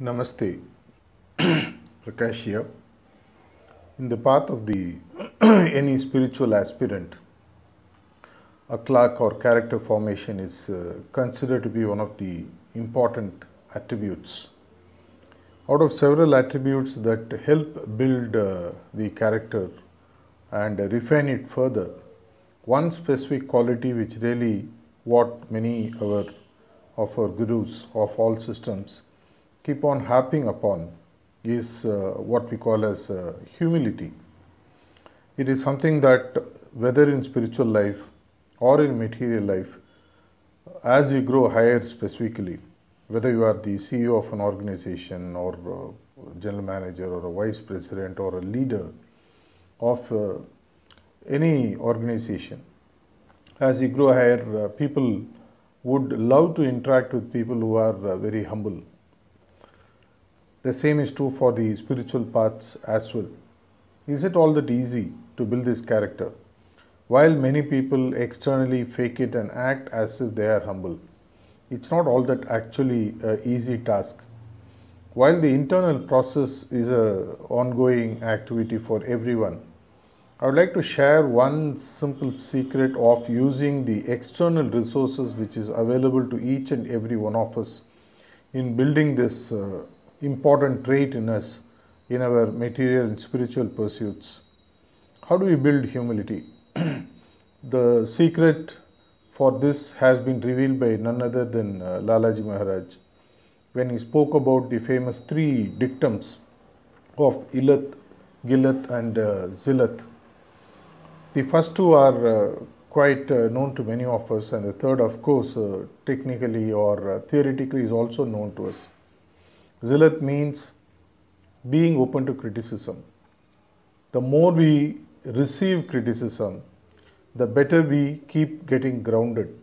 Namaste, Prakash here. In the path of the any spiritual aspirant, a clerk or character formation is considered to be one of the important attributes. Out of several attributes that help build the character and refine it further, one specific quality which really what many of our gurus of all systems keep on harping upon is what we call as humility. It is something that whether in spiritual life or in material life, as you grow higher specifically, whether you are the CEO of an organization or general manager or a vice president or a leader of any organization, as you grow higher, people would love to interact with people who are very humble. The same is true for the spiritual paths as well. Is it all that easy to build this character? While many people externally fake it and act as if they are humble, it's not all that actually an easy task. While the internal process is an ongoing activity for everyone, I would like to share one simple secret of using the external resources which is available to each and every one of us in building this important trait in us in our material and spiritual pursuits. How do we build humility? The secret for this has been revealed by none other than Lalaji Maharaj when he spoke about the famous three dictums of Ilat, Gilat and Zilat. The first two are quite known to many of us, and the third, of course, technically or theoretically is also known to us. Zilat means being open to criticism. The more we receive criticism, the better we keep getting grounded.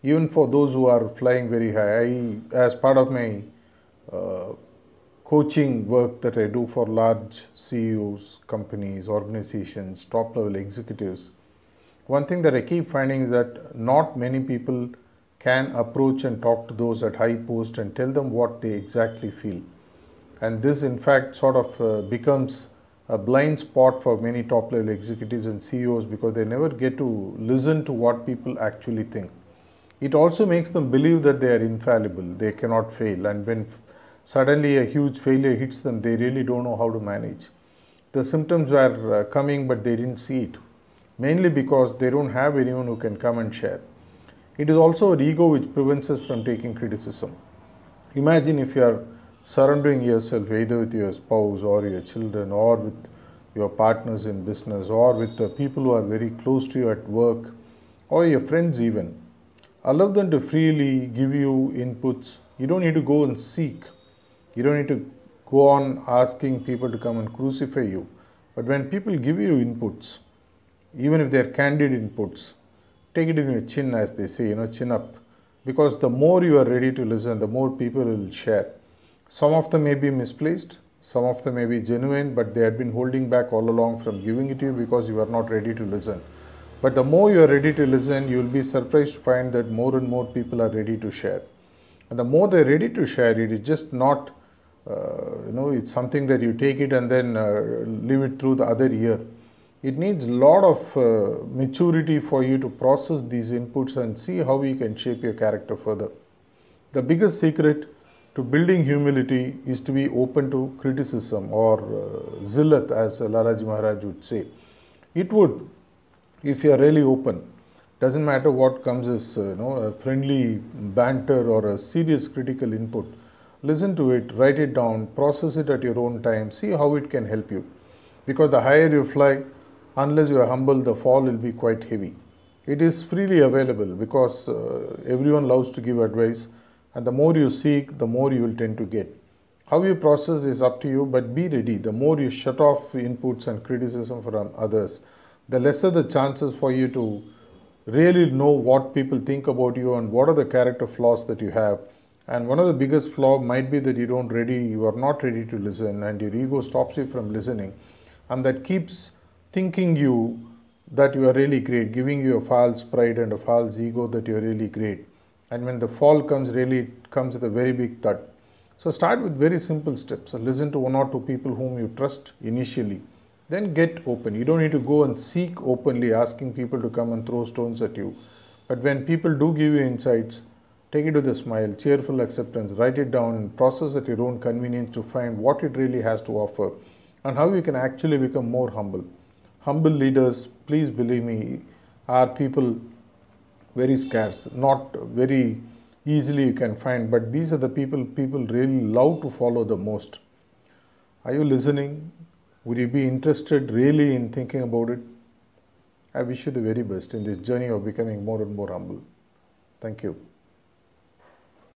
Even for those who are flying very high, as part of my coaching work that I do for large CEOs, companies, organizations, top level executives, one thing that I keep finding is that not many people can approach and talk to those at high post and tell them what they exactly feel. And this in fact sort of becomes a blind spot for many top level executives and CEOs because they never get to listen to what people actually think. It also makes them believe that they are infallible, they cannot fail, and when suddenly a huge failure hits them, they really don't know how to manage. The symptoms were coming but they didn't see it, mainly because they don't have anyone who can come and share. It is also our ego which prevents us from taking criticism. Imagine if you are surrounding yourself either with your spouse or your children or with your partners in business or with the people who are very close to you at work or your friends even. Allow them to freely give you inputs. You don't need to go and seek. You don't need to go on asking people to come and crucify you. But when people give you inputs, even if they are candid inputs, take it in your chin, as they say, chin up. Because the more you are ready to listen, the more people will share. Some of them may be misplaced, some of them may be genuine, but they had been holding back all along from giving it to you because you are not ready to listen. But the more you are ready to listen, you will be surprised to find that more and more people are ready to share. And the more they are ready to share, it is just not, it's something that you take it and then leave it through the other ear. It needs a lot of maturity for you to process these inputs and see how you can shape your character further. The biggest secret to building humility is to be open to criticism or zilat, as Lalaji Maharaj would say. It would, if you are really open, doesn't matter what comes as a friendly banter or a serious critical input. Listen to it, write it down, process it at your own time, see how it can help you. Because the higher you fly, unless you are humble, the fall will be quite heavy. It is freely available because everyone loves to give advice, and the more you seek, the more you will tend to get. How you process is up to you, but be ready. The more you shut off inputs and criticism from others, the lesser the chances for you to really know what people think about you and what are the character flaws that you have. And one of the biggest flaws might be that you are not ready to listen, and your ego stops you from listening, and that keeps thinking you that you are really great, giving you a false pride and a false ego that you are really great. And when the fall comes, really it comes with a very big thud. So start with very simple steps. Listen to one or two people whom you trust initially. Then get open. You don't need to go and seek openly asking people to come and throw stones at you. But when people do give you insights, take it with a smile, cheerful acceptance, write it down, and process at your own convenience to find what it really has to offer and how you can actually become more humble. Humble leaders, please believe me, are people very scarce, not very easily you can find, but these are the people really love to follow the most. Are you listening? Would you be interested really in thinking about it? I wish you the very best in this journey of becoming more and more humble. Thank you.